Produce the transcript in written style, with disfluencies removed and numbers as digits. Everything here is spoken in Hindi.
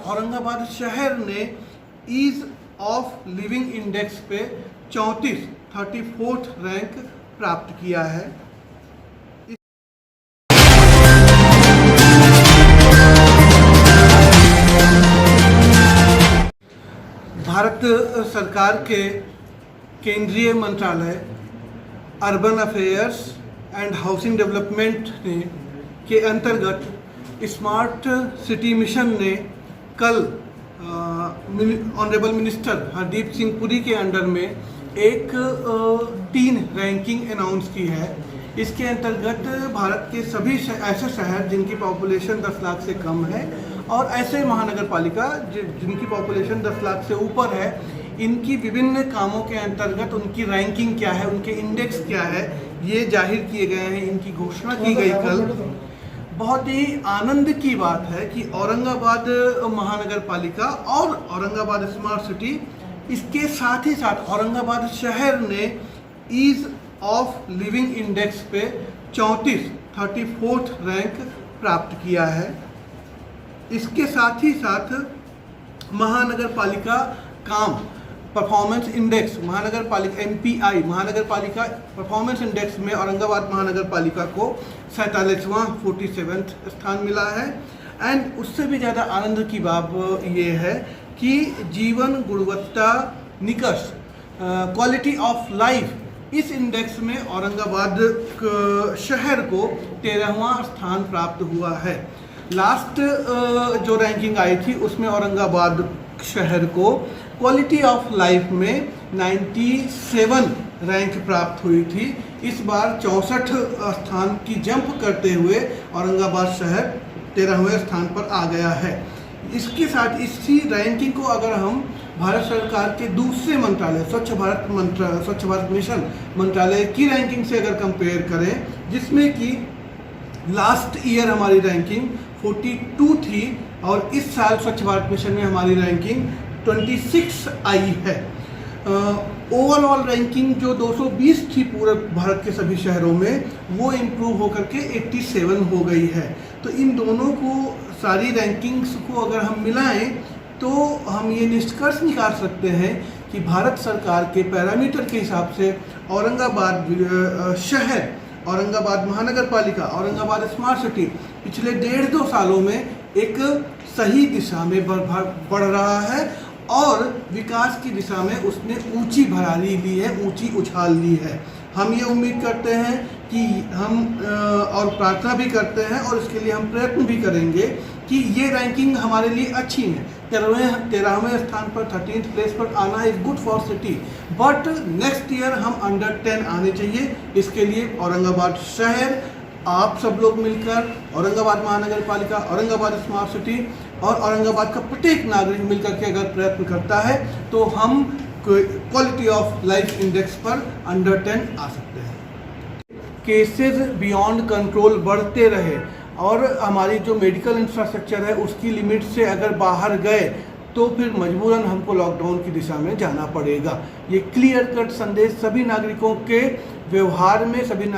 औरंगाबाद शहर ने ईज ऑफ लिविंग इंडेक्स पे 34th रैंक प्राप्त किया है। भारत सरकार के केंद्रीय मंत्रालय urban affairs and housing development ने के अंतर्गत स्मार्ट सिटी मिशन ने कल ऑनरेबल मिनिस्टर हरदीप सिंह पुरी के अंडर में एक 3 रैंकिंग अनाउंस की है। इसके अंतर्गत भारत के सभी ऐसे शहर जिनकी पॉपुलेशन 10 लाख से कम है और ऐसे महानगर पालिका जिनकी पॉपुलेशन 10 लाख से ऊपर है, इनकी विभिन्न कामों के अंतर्गत उनकी रैंकिंग क्या है, उनके इंडेक्स क्या है, ये जाहिर किए गए हैं। इनकी घोषणा की गई कल। बहुत ही आनंद की बात है कि औरंगाबाद महानगर पालिका और औरंगाबाद स्मार्ट सिटी, इसके साथ ही साथ औरंगाबाद शहर ने ईज ऑफ लिविंग इंडेक्स पे 34th रैंक प्राप्त किया है। इसके साथ ही साथ महानगर पालिका काम परफॉर्मेंस इंडेक्स, महानगर पालिका MPI महानगर पालिका परफॉर्मेंस इंडेक्स में औरंगाबाद महानगर पालिका को 47वां स्थान मिला है। एंड उससे भी ज़्यादा आनंद की बात ये है कि जीवन गुणवत्ता निकष क्वालिटी ऑफ लाइफ, इस इंडेक्स में औरंगाबाद शहर को 13वां स्थान प्राप्त हुआ है। लास्ट जो रैंकिंग आई थी उसमें औरंगाबाद शहर को क्वालिटी ऑफ लाइफ में 97 रैंक प्राप्त हुई थी। इस बार 64 स्थान की जंप करते हुए औरंगाबाद शहर 13वें स्थान पर आ गया है। इसके साथ इसी रैंकिंग को अगर हम भारत सरकार के दूसरे मंत्रालय स्वच्छ भारत मिशन मंत्रालय की रैंकिंग से अगर कंपेयर करें, जिसमें कि लास्ट ईयर हमारी रैंकिंग 42 थी और इस साल स्वच्छ भारत मिशन में हमारी रैंकिंग 26 आई है। ओवरऑल रैंकिंग जो 220 थी पूरे भारत के सभी शहरों में, वो इम्प्रूव होकर के 87 हो गई है। तो इन दोनों को, सारी रैंकिंग्स को अगर हम मिलाएं तो हम ये निष्कर्ष निकाल सकते हैं कि भारत सरकार के पैरामीटर के हिसाब से औरंगाबाद शहर, औरंगाबाद महानगर पालिका, औरंगाबाद स्मार्ट सिटी पिछले 1.5-2 सालों में एक सही दिशा में बढ़ रहा है और विकास की दिशा में उसने ऊंची भरारी ली है, ऊंची उछाल ली है। हम ये उम्मीद करते हैं कि हम और प्रार्थना भी करते हैं और इसके लिए हम प्रयत्न भी करेंगे कि ये रैंकिंग हमारे लिए अच्छी है। 13वें स्थान पर 13th प्लेस पर आना is good for city, but next year हम अंडर 10 आने चाहिए। इसके लिए औरंगाबाद शहर, आप सब लोग मिलकर, औरंगाबाद महानगर पालिका, औरंगाबाद स्मार्ट सिटी और औरंगाबाद का प्रत्येक नागरिक मिलकर के अगर प्रयत्न करता है तो हम क्वालिटी ऑफ लाइफ इंडेक्स पर अंडर 10 आ सकते हैं। केसेस बियॉन्ड कंट्रोल बढ़ते रहे और हमारी जो मेडिकल इंफ्रास्ट्रक्चर है उसकी लिमिट से अगर बाहर गए तो फिर मजबूरन हमको लॉकडाउन की दिशा में जाना पड़ेगा। ये क्लियर कट संदेश सभी नागरिकों के व्यवहार में, सभी